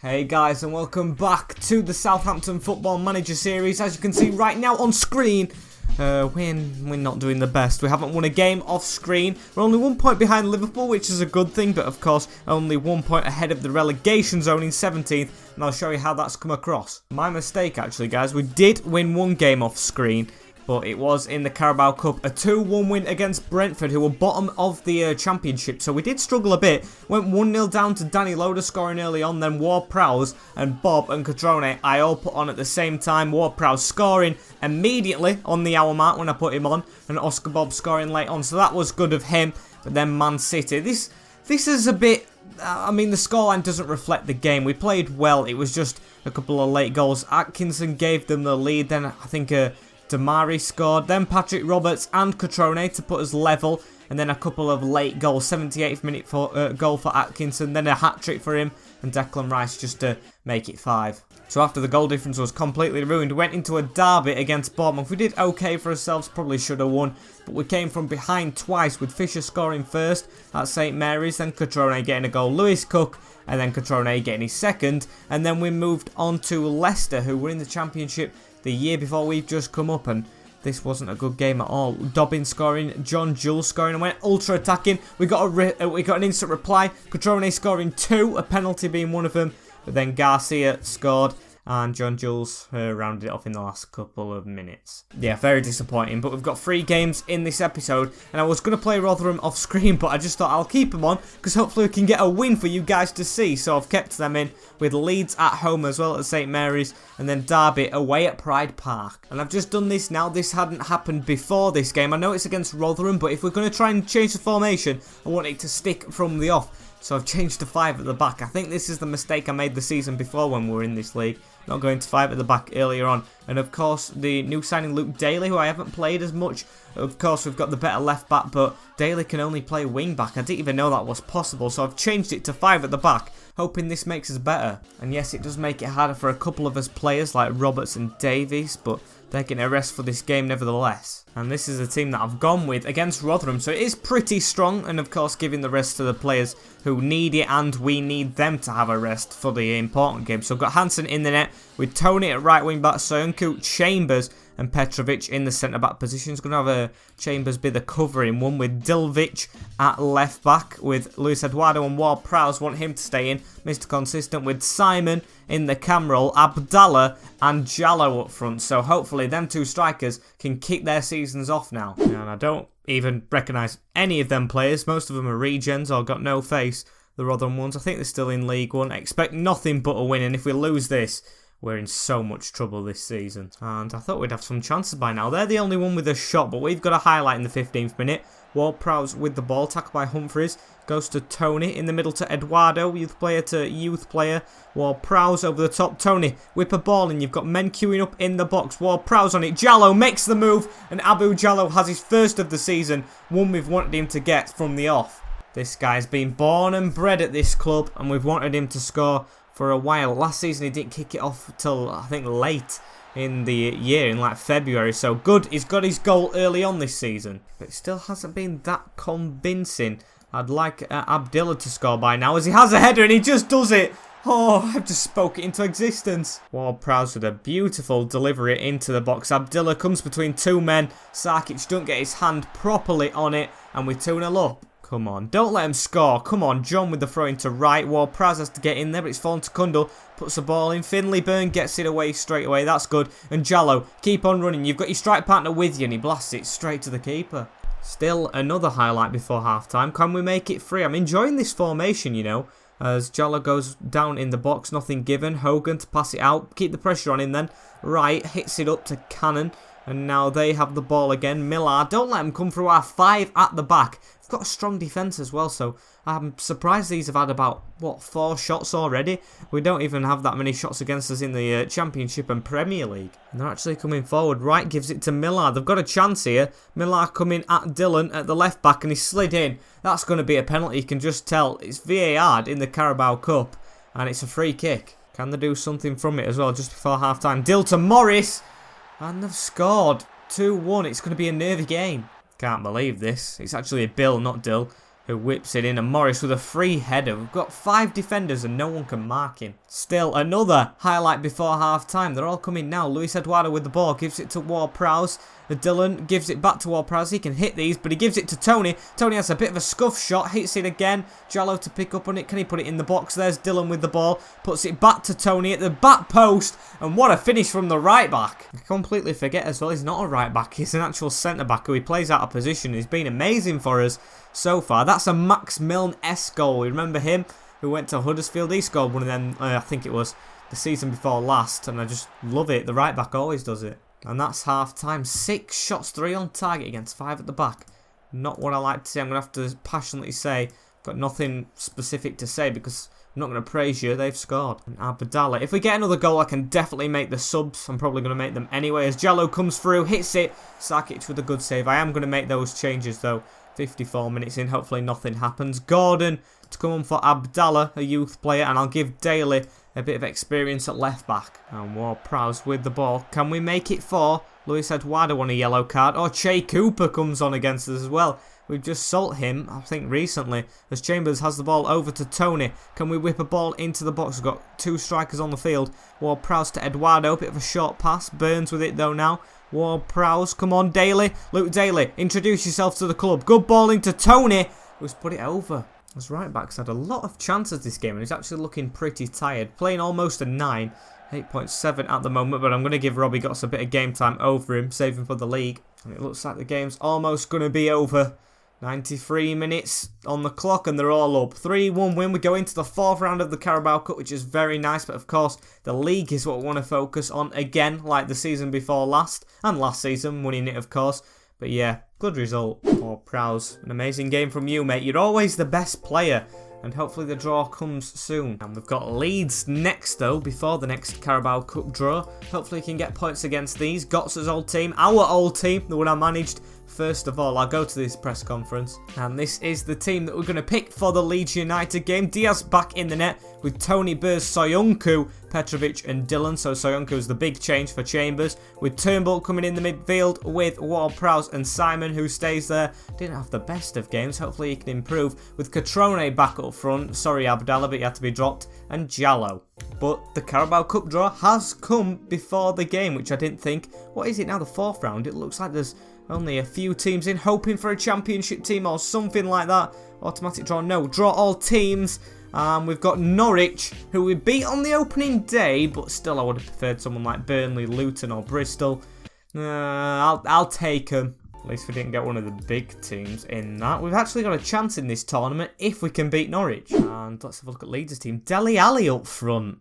Hey guys, and welcome back to the Southampton Football Manager series. As you can see right now on screen, we're not doing the best. We haven't won a game off screen. We're only 1 point behind Liverpool, which is a good thing, but of course only 1 point ahead of the relegation zone in 17th, and I'll show you how that's come across. My mistake actually, guys. We did win one game off screen, but it was in the Carabao Cup, a 2-1 win against Brentford, who were bottom of the championship. So we did struggle a bit. Went 1-0 down to Danny Loader scoring early on, then Ward-Prowse and Bob and Catrone I all put on at the same time. Ward-Prowse scoring immediately on the hour mark when I put him on, and Oscar Bob scoring late on. So that was good of him. But then Man City, this is a bit... I mean, the scoreline doesn't reflect the game. We played well. It was just a couple of late goals. Atkinson gave them the lead. Then I think... Deary scored, then Patrick Roberts and Catrone to put us level, and then a couple of late goals, 78th minute goal for Atkinson, then a hat-trick for him, and Declan Rice just to make it 5. So after the goal difference was completely ruined, we went into a derby against Bournemouth. We did okay for ourselves, probably should have won, but we came from behind twice, with Fisher scoring first at St Mary's, then Catrone getting a goal, Lewis Cook, and then Catrone getting his second, and then we moved on to Leicester, who were in the Championship the year before we've just come up, and this wasn't a good game at all. Dobbin scoring, John Jules scoring, and went ultra attacking. We got an instant reply. Catrone scoring 2, a penalty being one of them, but then Garcia scored, and John Jules rounded it off in the last couple of minutes. Yeah, very disappointing, but we've got 3 games in this episode, and I was going to play Rotherham off screen, but I just thought I'll keep them on, because hopefully we can get a win for you guys to see. So I've kept them in, with Leeds at home as well at St Mary's, and then Derby away at Pride Park. And I've just done this now. This hadn't happened before this game. I know it's against Rotherham, but if we're going to try and change the formation, I want it to stick from the off. So I've changed to 5 at the back. I think this is the mistake I made the season before when we were in this league. Not going to 5 at the back earlier on. And of course, the new signing Luke Daly, who I haven't played as much. Of course, we've got the better left back, but Daly can only play wing back. I didn't even know that was possible. So I've changed it to 5 at the back, hoping this makes us better. And yes, it does make it harder for a couple of us players like Roberts and Davies, but they're getting a rest for this game nevertheless. And this is a team that I've gone with against Rotherham, so it is pretty strong, and of course giving the rest to the players who need it, and we need them to have a rest for the important game. So I've got Hansen in the net with Tony at right wing back, Soyuncu, Chambers and Petrovic in the centre back position. He's going to have Chambers be the covering one, with Dilvic at left back, with Luis Eduardo and Ward-Prowse want him to stay in. Mr. Consistent with Simon in the cam role, Abdallah and Jallo up front. So hopefully them 2 strikers can kick their seasons off now. And I don't even recognise any of them players. Most of them are regens or got no face. The Rotherham ones, I think they're still in League One. I expect nothing but a win, and if we lose this, we're in so much trouble this season. And I thought we'd have some chances by now. They're the only one with a shot, but we've got a highlight in the 15th minute. Ward-Prowse with the ball, tackled by Humphreys. Goes to Tony, in the middle to Eduardo, youth player to youth player. Ward-Prowse over the top, Tony, whip a ball in, you've got men queuing up in the box. Ward-Prowse on it, Jallo makes the move, and Abu Jallo has his first of the season, one we've wanted him to get from the off. This guy's been born and bred at this club, and we've wanted him to score for a while. Last season he didn't kick it off till I think late in the year, in like February. So good, he's got his goal early on this season, but it still hasn't been that convincing. I'd like Abdillah to score by now, as he has a header and he just does it. Oh, I've just spoke it into existence. Ward-Prowse with a beautiful delivery into the box. Abdillah comes between 2 men. Sarkic don't get his hand properly on it, and we're 2-0 up. Come on, don't let him score. Come on, John with the throw into right. Ward-Prowse has to get in there, but it's fallen to Kundal. Puts the ball in. Finley Byrne gets it away straight away. That's good. And Jallo, keep on running. You've got your strike partner with you, and he blasts it straight to the keeper. Still another highlight before half-time. Can we make it 3? I'm enjoying this formation, you know, as Jallo goes down in the box. Nothing given. Hogan to pass it out. Keep the pressure on him then. Right, hits it up to Cannon. And now they have the ball again. Millar, don't let him come through our 5 at the back. We've got a strong defence as well, so I'm surprised these have had about, 4 shots already? We don't even have that many shots against us in the Championship and Premier League. And they're actually coming forward. Wright gives it to Millar. They've got a chance here. Millar coming at Dillon at the left back, and he slid in. That's going to be a penalty, you can just tell. It's VAR'd in the Carabao Cup, and it's a free kick. Can they do something from it as well just before half-time? Dill to Morris, and they've scored. 2-1. It's going to be a nervy game. Can't believe this. It's actually a Bill, not Dill. who whips it in, and Morris with a free header. We've got 5 defenders and no one can mark him. Still another highlight before half time. They're all coming now. Luis Eduardo with the ball, gives it to Ward-Prowse. Dylan gives it back to Ward-Prowse. He can hit these, but he gives it to Tony. Tony has a bit of a scuff shot, hits it again. Jallo to pick up on it. Can he put it in the box? There's Dylan with the ball, puts it back to Tony at the back post, and what a finish from the right back. I completely forget as well, he's not a right back, he's an actual centre back who he plays out of position. He's been amazing for us so far. That's a Max Milne-esque goal. We remember him, who went to Huddersfield. He scored one of them, I think it was the season before last, and I just love it. The right back always does it. And that's half time. 6 shots, 3 on target against 5 at the back. Not what I like to see. I'm going to have to passionately say, got nothing specific to say because I'm not going to praise you. They've scored. And Abdallah. If we get another goal, I can definitely make the subs. I'm probably going to make them anyway. As Jallo comes through, hits it. Sarkic with a good save. I am going to make those changes though. 54 minutes in. Hopefully nothing happens. Gordon to come on for Abdallah, a youth player. And I'll give Daly a bit of experience at left back. And Ward-Prowse with the ball. Can we make it 4? Luis Eduardo on a yellow card. Oh, Che Cooper comes on against us as well. We've just sold him, I think, recently. As Chambers has the ball over to Tony. Can we whip a ball into the box? We've got 2 strikers on the field. Ward-Prowse to Eduardo. Bit of a short pass. Burns with it though now. Ward-Prowse. Come on, Daly. Luke Daly, introduce yourself to the club. Good ball into Tony, who's put it over. His right back's had a lot of chances this game and he's actually looking pretty tired. Playing almost a 9. 8.7 at the moment, but I'm going to give Robbie Gotts a bit of game time over him, save him for the league. And it looks like the game's almost going to be over. 93 minutes on the clock and they're all up. 3-1 win. We go into the 4th round of the Carabao Cup, which is very nice, but of course the league is what we want to focus on again, like the season before last, and last season, winning it of course. But yeah, good result. Ward-Prowse, an amazing game from you, mate. You're always the best player. And hopefully the draw comes soon. And we've got Leeds next though, before the next Carabao Cup draw. Hopefully we can get points against these. Gotts' old team, our old team, the one I managed. First of all, I'll go to this press conference. And this is the team that we're going to pick for the Leeds United game. Diaz back in the net with Tony, Burrs, Soyuncu, Petrovic and Dylan. So Soyuncu is the big change for Chambers. With Turnbull coming in the midfield with Ward-Prowse and Simon, who stays there. Didn't have the best of games. Hopefully he can improve. With Catrone back up front. Sorry Abdallah, but he had to be dropped. And Jallo. But the Carabao Cup draw has come before the game, which I didn't think. What is it now, the 4th round? It looks like there's only a few teams in, hoping for a championship team or something like that. Automatic draw, no, draw all teams. We've got Norwich, who we beat on the opening day, but still I would have preferred someone like Burnley, Luton or Bristol. I'll take them. At least we didn't get one of the big teams in that. We've actually got a chance in this tournament if we can beat Norwich. And let's have a look at Leeds' team. Dele Alli up front.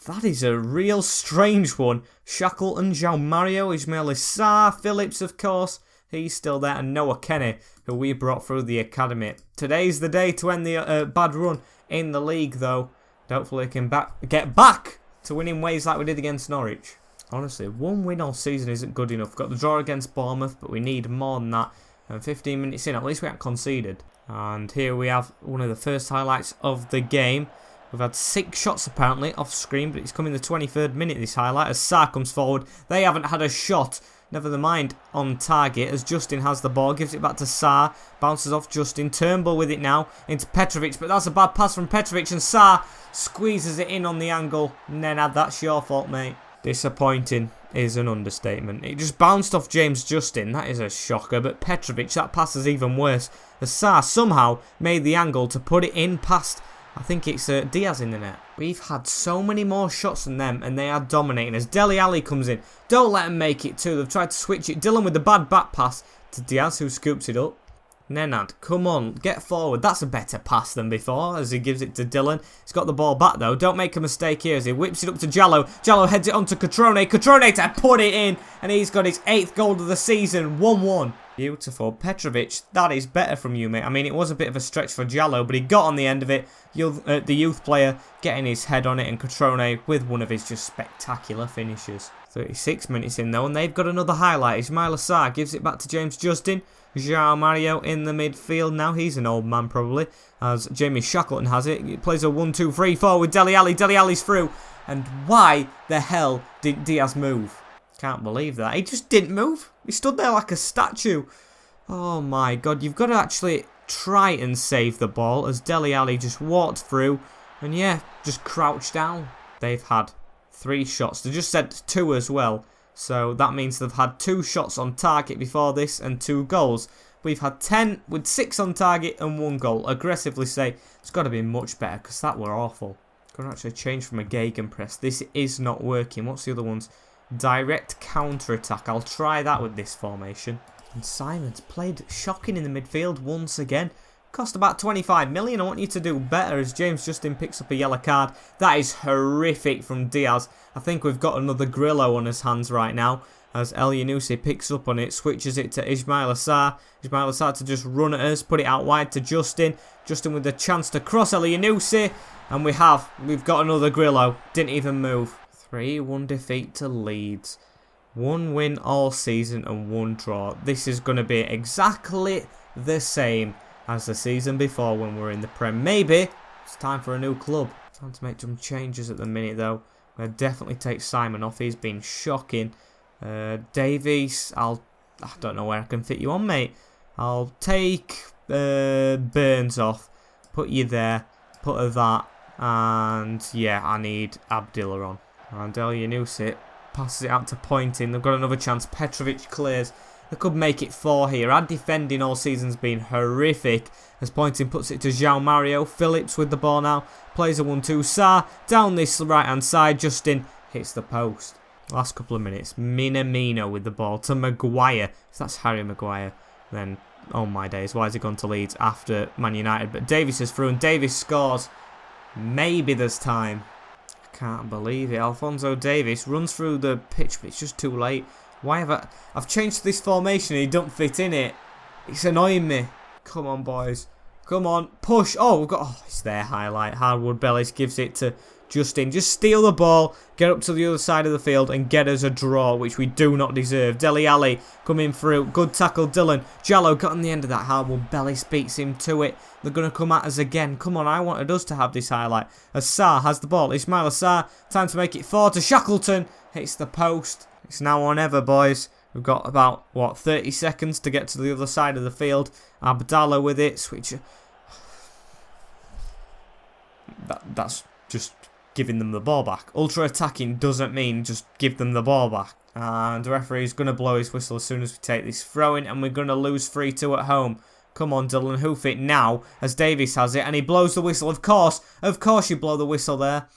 That is a real strange one. Shackleton, João Mario, Ismail Issar, Phillips, of course. He's still there. And Noah Kenny, who we brought through the academy. Today's the day to end the bad run in the league, though. Hopefully we can get back to winning ways like we did against Norwich. Honestly, 1 win all season isn't good enough. Got the draw against Bournemouth, but we need more than that. And 15 minutes in, at least we haven't conceded. And here we have one of the first highlights of the game. We've had 6 shots apparently off screen, but it's coming the 23rd minute, this highlight, as Sarr comes forward. They haven't had a shot, never mind on target, as Justin has the ball, gives it back to Sarr, bounces off Justin, Turnbull with it now, into Petrovic, but that's a bad pass from Petrovic, and Sarr squeezes it in on the angle. Nenad, that's your fault, mate. Disappointing is an understatement. It just bounced off James Justin, that is a shocker, but Petrovic, that pass is even worse, as Sarr somehow made the angle to put it in past, I think it's Diaz in the net. We've had so many more shots than them and they are dominating as Dele Alli comes in. Don't let him make it too. They've tried to switch it. Dylan with the bad back pass to Diaz, who scoops it up. Nenad, come on, get forward. That's a better pass than before as he gives it to Dylan. He's got the ball back though. Don't make a mistake here as he whips it up to Jallo. Jallo heads it on to Catrone. Catrone to put it in and he's got his 8th goal of the season. 1-1. Beautiful. Petrovic, that is better from you, mate. I mean, it was a bit of a stretch for Jallo, but he got on the end of it. The youth player getting his head on it, and Catrone with one of his just spectacular finishes. 36 minutes in, though, and they've got another highlight. Ismail Issar gives it back to James Justin. João Mario in the midfield now. He's an old man, probably, as Jamie Shackleton has it. He plays a 1-2-3-4 with Dele Alli. Dele Alli's through. And why the hell did Diaz move? Can't believe that. He just didn't move. He stood there like a statue. Oh my god, you've got to actually try and save the ball as Dele Alli just walked through and yeah, just crouched down. They've had 3 shots. They just said 2 as well. So that means they've had 2 shots on target before this and 2 goals. We've had 10 with 6 on target and 1 goal. Aggressively say it's got to be much better because that were awful. Going to actually change from a gegenpress. This is not working. What's the other ones? Direct counter-attack. I'll try that with this formation. And Simon's played shocking in the midfield once again. Cost about 25 million. I want you to do better as James Justin picks up a yellow card. That is horrific from Diaz. I think we've got another Grillo on his hands right now. As Elyounoussi picks up on it, switches it to Ismail Assar. Ismail Assar to just run at us, put it out wide to Justin. Justin with the chance to cross Elyounoussi. And we've got another Grillo. Didn't even move. 3-1 defeat to Leeds. 1 win all season and 1 draw. This is going to be exactly the same as the season before when we were in the Prem. Maybe it's time for a new club. Time to make some changes at the minute though. I'm going to definitely take Simon off. He's been shocking. Davies, I don't know where I can fit you on, mate. I'll take Burns off. Put you there. Put her that. And yeah, I need Abdillah on. And Elyounoussi passes it out to Pointing. They've got another chance. Petrovic clears. They could make it 4 here. Our defending all season's been horrific. As Pointing puts it to João Mario. Phillips with the ball now. Plays a 1-2. Sarr down this right hand side. Justin hits the post. Last couple of minutes. Minamino with the ball to Maguire. If that's Harry Maguire, then oh my days. Why has he gone to Leeds after Man United? But Davies is through and Davies scores. Maybe there's time. I can't believe it. Alphonso Davies runs through the pitch, but it's just too late. Why have I've changed this formation and he don't fit in it. It's annoying me. Come on, boys. Come on. Push. Oh, we've got... Oh, it's their highlight. Hardwood Bellis gives it to Justin. Just steal the ball, get up to the other side of the field and get us a draw, which we do not deserve. Dele Alli coming through. Good tackle, Dylan. Jallo got on the end of that. Hardwood Bellis beats him to it. They're going to come at us again. Come on, I wanted us to have this highlight. Assar has the ball. Ismail Assar. Time to make it 4 to Shackleton. Hits the post. It's now or never, boys. We've got about, what, 30 seconds to get to the other side of the field. Abdallah with it. Switch. That's just giving them the ball back. Ultra attacking doesn't mean just give them the ball back. And the referee's going to blow his whistle as soon as we take this throw in. And we're going to lose 3-2 at home. Come on, Dylan, hoof it now as Davies has it. And he blows the whistle. Of course you blow the whistle there.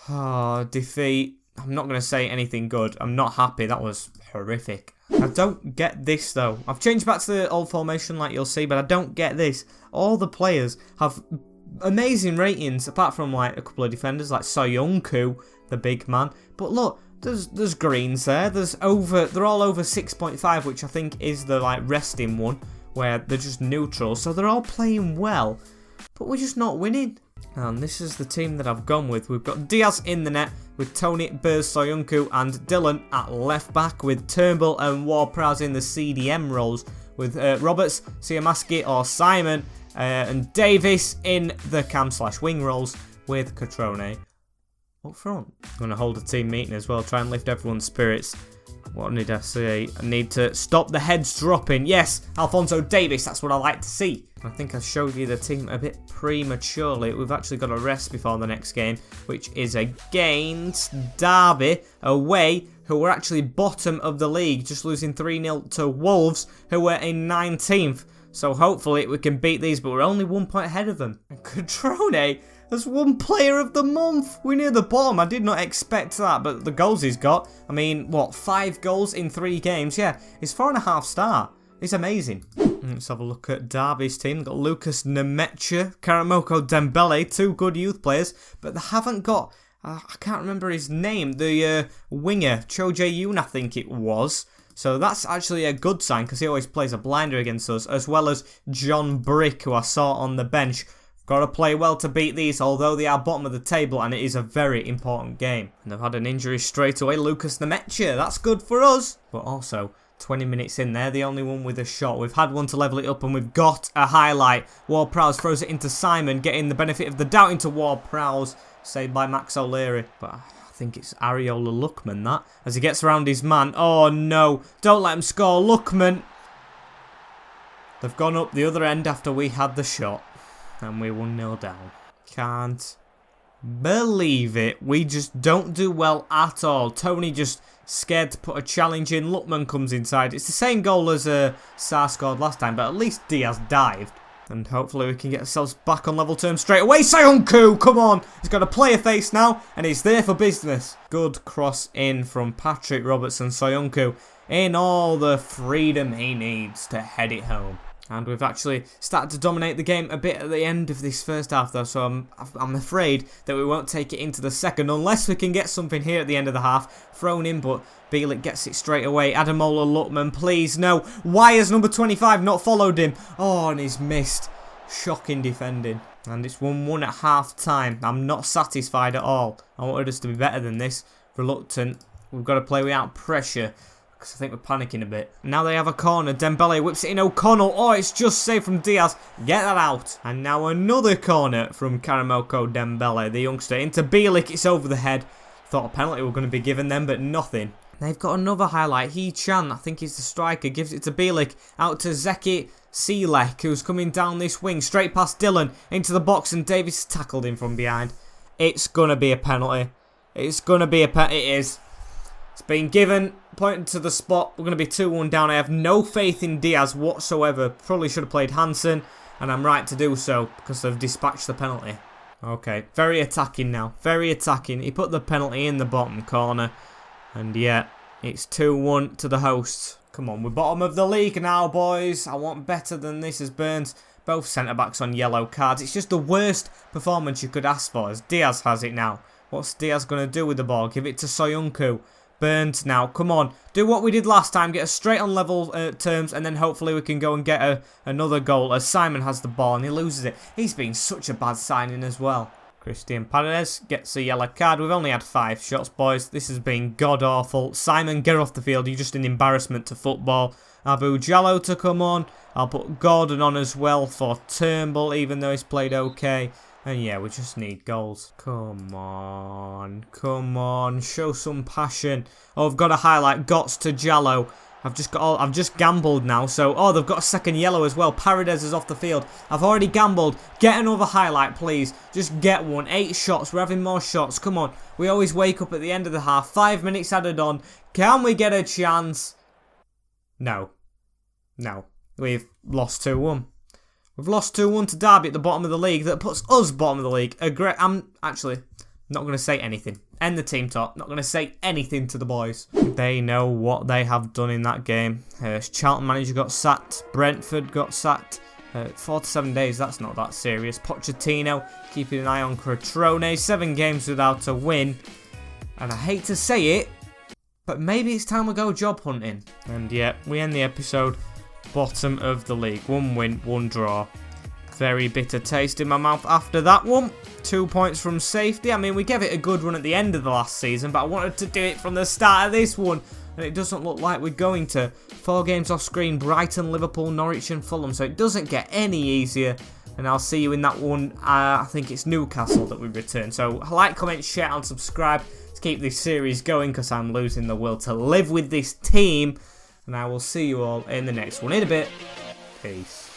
Oh, defeat. I'm not going to say anything good. I'm not happy. That was horrific. I don't get this, though. I've changed back to the old formation like you'll see, but I don't get this. All the players have amazing ratings, apart from like a couple of defenders like Soyuncu, the big man. But look, there's greens there. They're all over 6.5, which I think is the like resting one, where they're just neutral. So they're all playing well, but we're just not winning. And this is the team that I've gone with. We've got Diaz in the net with Tony, Burrs, Soyuncu and Dylan at left back, with Turnbull and Ward-Prowse in the CDM roles, with Roberts, Siamaski or Simon and Davis in the cam/wing roles, with Catrone up front. I'm going to hold a team meeting as well, try and lift everyone's spirits. What did I say? I need to stop the heads dropping. Yes, Alphonso Davies, that's what I like to see. I think I showed you the team a bit prematurely. We've actually got a rest before the next game, which is against Derby away, who were actually bottom of the league, just losing 3-0 to Wolves, who were in 19th. So hopefully we can beat these, but we're only 1 point ahead of them. And Catrone has won Player of the Month. We're near the bottom. I did not expect that, but the goals he's got, I mean, what, 5 goals in 3 games? Yeah, he's 4.5 star. It's amazing. Let's have a look at Derby's team. They've got Lucas Nemecha, Karamoko Dembele, 2 good youth players, but they haven't got, I can't remember his name, the winger, Cho Jae-yoon, I think it was. So that's actually a good sign, because he always plays a blinder against us, as well as John Brick, who I saw on the bench. Got to play well to beat these, although they are bottom of the table, and it is a very important game. And they've had an injury straight away, Lucas Nemecha. That's good for us. But also, 20 minutes in there, the only one with a shot. We've had one to level it up, and we've got a highlight. Ward-Prowse throws it into Simon, getting the benefit of the doubt into Ward-Prowse, saved by Max O'Leary. But I think it's Ariola Lookman, that, as he gets around his man. Oh no, don't let him score, Lookman. They've gone up the other end after we had the shot. And we 1-0 down. Can't believe it. We just don't do well at all. Tony just scared to put a challenge in. Lookman comes inside. It's the same goal as Sarr scored last time, but at least Diaz dived. And hopefully we can get ourselves back on level terms straight away. Soyuncu, come on. He's got a player face now, and he's there for business. Good cross in from Patrick Robertson. Soyuncu in all the freedom he needs to head it home. And we've actually started to dominate the game a bit at the end of this first half though, so I'm afraid that we won't take it into the second unless we can get something here at the end of the half. Thrown in, but Bielik gets it straight away. Ademola Lookman, please, no. Why has number 25 not followed him? Oh, and he's missed. Shocking defending. And it's 1-1 at half time. I'm not satisfied at all. I wanted us to be better than this. Reluctant. We've got to play without pressure, because I think we're panicking a bit. Now they have a corner. Dembele whips it in. O'Connell. Oh, it's just saved from Diaz. Get that out. And now another corner from Karamoko Dembele, the youngster. Into Bielik. It's over the head. Thought a penalty were going to be given them, but nothing. They've got another highlight. Chan, I think he's the striker, gives it to Bielik. Out to Zeki Selek, who's coming down this wing. Straight past Dylan. Into the box, and Davis tackled him from behind. It's going to be a penalty. It's going to be a penalty. It is. It's been given. Pointing to the spot. We're going to be 2-1 down. I have no faith in Diaz whatsoever. Probably should have played Hansen, and I'm right to do so because they've dispatched the penalty. Okay, very attacking now. Very attacking. He put the penalty in the bottom corner. And yeah, it's 2-1 to the hosts. Come on, we're bottom of the league now, boys. I want better than this as Burns. Both centre-backs on yellow cards. It's just the worst performance you could ask for as Diaz has it now. What's Diaz going to do with the ball? Give it to Soyuncu. Burns now, come on, do what we did last time, get us straight on level terms, and then hopefully we can go and get another goal as Simon has the ball and he loses it. He's been such a bad signing as well. Christian Paredes gets a yellow card. We've only had 5 shots, boys. This has been god-awful. Simon, get off the field. You're just an embarrassment to football. Abu Jallo to come on. I'll put Gordon on as well for Turnbull, even though he's played okay. And yeah, we just need goals. Come on. Come on. Show some passion. Oh, I've got a highlight. Gots to Jallo. I've just gambled now. So, oh, they've got a second yellow as well. Paredes is off the field. I've already gambled. Get another highlight, please. Just get one. 8 shots. We're having more shots. Come on. We always wake up at the end of the half. 5 minutes added on. Can we get a chance? No. No. We've lost 2-1. We've lost 2-1 to Derby at the bottom of the league. That puts us bottom of the league. I'm actually not going to say anything. End the team talk. Not going to say anything to the boys. They know what they have done in that game. Charlton manager got sacked. Brentford got sacked. 4 to 7 days. That's not that serious. Pochettino keeping an eye on Crotone. 7 games without a win. And I hate to say it, but maybe it's time we go job hunting. And yeah, we end the episode bottom of the league. 1 win, 1 draw. Very bitter taste in my mouth after that one. 2 points from safety. I mean, we gave it a good run at the end of the last season, but I wanted to do it from the start of this one. And it doesn't look like we're going to. 4 games off screen. Brighton, Liverpool, Norwich and Fulham. So it doesn't get any easier. And I'll see you in that one. I think it's Newcastle that we return. So like, comment, share and subscribe to keep this series going, because I'm losing the will to live with this team. And I will see you all in the next one in a bit. Peace.